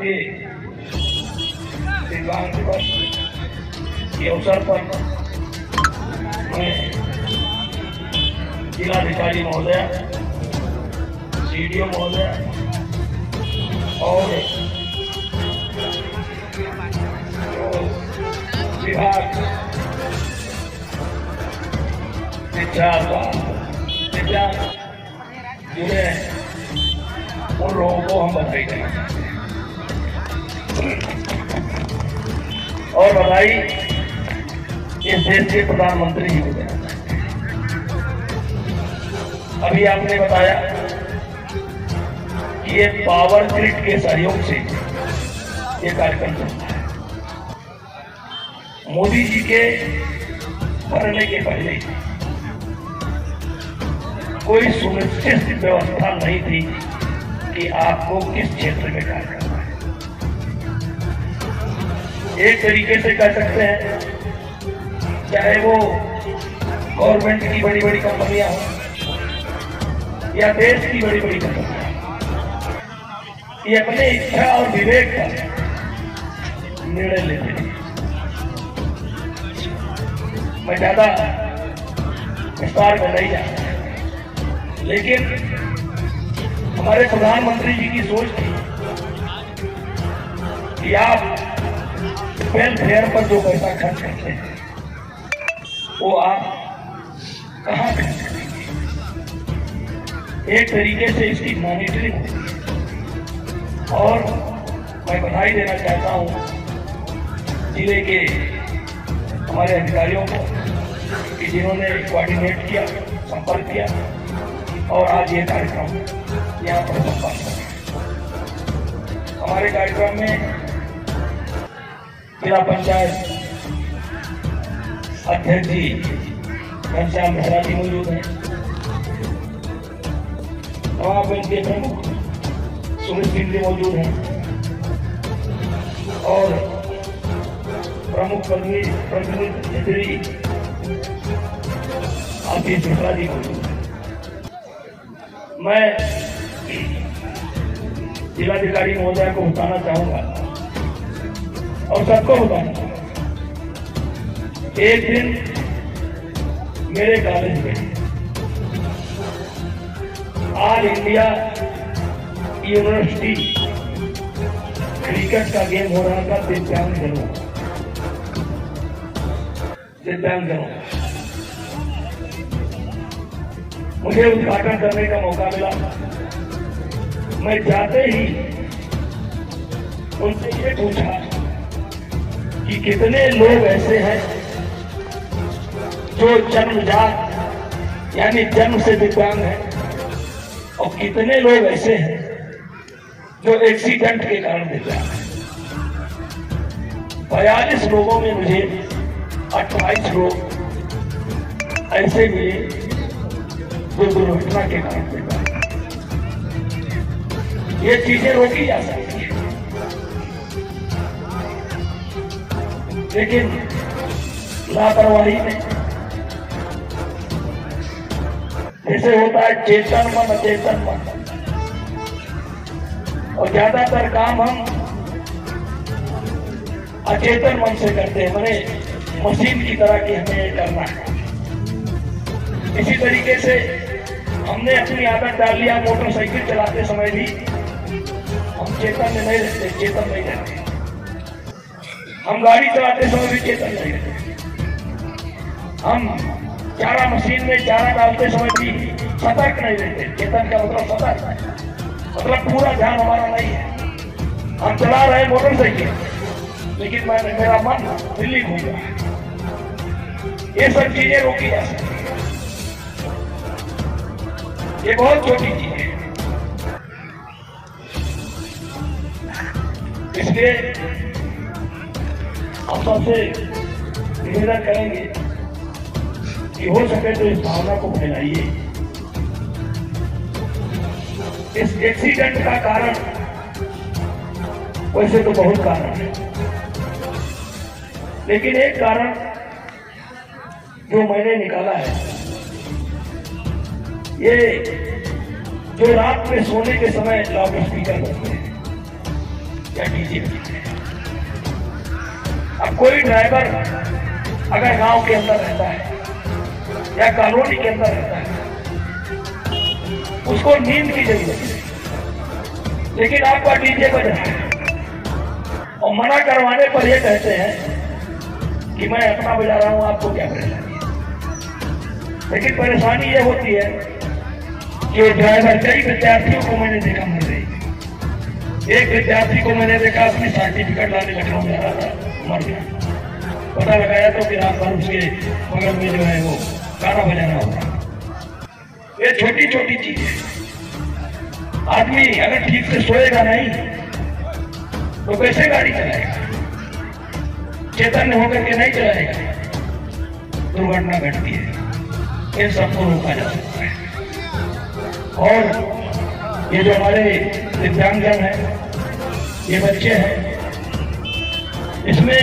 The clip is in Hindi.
अंतर्राष्ट्रीय दिव्यांग दिवस के अवसर पर मैं जिलाधिकारी महोदय, सीडीओ महोदय और विभाग शिक्षा दिव्यांग जुड़े उन लोगों को हम बधाई देना चाहते हैं। और बधाई इस देश के प्रधानमंत्री जी को देना चाहते हैं। अभी आपने बताया कि ये पावर ग्रिड के सहयोग से ये कार्यक्रम चलता है। मोदी जी के बनने के पहले कोई सुनिश्चित व्यवस्था नहीं थी कि आपको किस क्षेत्र में कार्य करना है। एक तरीके से कह सकते हैं, चाहे वो गवर्नमेंट की बड़ी बड़ी कंपनियां हो या देश की बड़ी बड़ी कंपनियां, ये अपने इच्छा और विवेक का निर्णय लेते हैं। मैं ज्यादा विस्तार में नहीं जाता, लेकिन हमारे प्रधानमंत्री जी की सोच थी कि आप वेलफेयर पर जो पैसा खर्च करते हैं वो आप कहाँ खर्च करेंगे। एक तरीके से इसकी मॉनिटरिंग होती है। और मैं बधाई देना चाहता हूँ जिले के हमारे अधिकारियों को कि जिन्होंने कोऑर्डिनेट किया, संपर्क किया और आज ये कार्यक्रम यहाँ पर संपन्न हुआ। हमारे कार्यक्रम में जिला पंचायत अध्यक्ष जी घनश्याम मेहरा जी मौजूद हैं, नवाब बैंक के प्रमुख सुमित सिंह जी मौजूद हैं और प्रमुख प्रतिनिधि आशीष मिश्रा जी मौजूद हैं। मैं जिलाधिकारी महोदय को बताना चाहूंगा और सबको बताना चाहूंगा, एक दिन मेरे कॉलेज में ऑल इंडिया यूनिवर्सिटी क्रिकेट का गेम हो रहा था दिव्यांगजनों। मुझे उद्घाटन करने का मौका मिला। मैं जाते ही उनसे ये पूछा कि कितने लोग ऐसे हैं जो जन्मजात यानी जन्म से दिव्यांग हैं और कितने लोग ऐसे हैं जो एक्सीडेंट के कारण दिव्यांग हैं। 42 लोगों में मुझे 28 लोग ऐसे मिले जो दुर्घटना के कारण दिव्यांग हैं। ये चीजें रोकी जा सकती है, लेकिन लापरवाही में जैसे होता है चेतन मन अचेतन मन, और ज्यादातर काम हम अचेतन मन से करते हैं, मैंने मशीन की तरह की हमें ये करना है। इसी तरीके से हमने अपनी आदत डाल लिया, मोटरसाइकिल चलाते समय भी हम चेतन में नहीं रहते, चेतन नहीं रहते। हम गाड़ी चलाते समय भी चेतन नहीं रहते। हम चारा मशीन में चारा डालते समय भी सतर्क नहीं रहते। चेतन का मतलब सतर्क, मतलब पूरा ध्यान हमारा नहीं है। हम चला रहे मोटरसाइकिल, लेकिन मेरा मन दिल्ली घूम रहा है। ये सब चीजें रोकी जा सकती है। ये बहुत छोटी चीज है, इसलिए हम सबसे निवेदन करेंगे कि हो सके तो इस भावना को फैलाइए। इस एक्सीडेंट का कारण वैसे तो बहुत कारण है, लेकिन एक कारण जो मैंने निकाला है, ये जो रात में सोने के समय लाउड स्पीकर बजते हैं, या डीजे बजते हैं। अब कोई ड्राइवर अगर गांव के अंदर रहता है या कॉलोनी के अंदर रहता है, उसको नींद की जरूरत है, लेकिन आपका डीजे बज रहा है और मना करवाने पर ये कहते हैं कि मैं अपना बजा रहा हूं, आपको क्या परेशानी है। लेकिन परेशानी ये होती है कि ड्राइवर, कई विद्यार्थियों को मैंने देखा मर रही। एक विद्यार्थी को मैंने देखा अपनी सर्टिफिकेट लाने लखनऊ जा रहा था, मर गया। पता लगाया तो कि रात भर उसके बगल में जो है वो गाना बजाना हो रहा। ये छोटी छोटी चीज है। आदमी अगर ठीक से सोएगा नहीं तो कैसे गाड़ी चलाएगा? चेतन होकर के नहीं चलाएगा, दुर्घटना घटती है। इन सबको रोका जा सकता है। और ये जो हमारे दिव्यांगजन हैं, ये बच्चे हैं, इसमें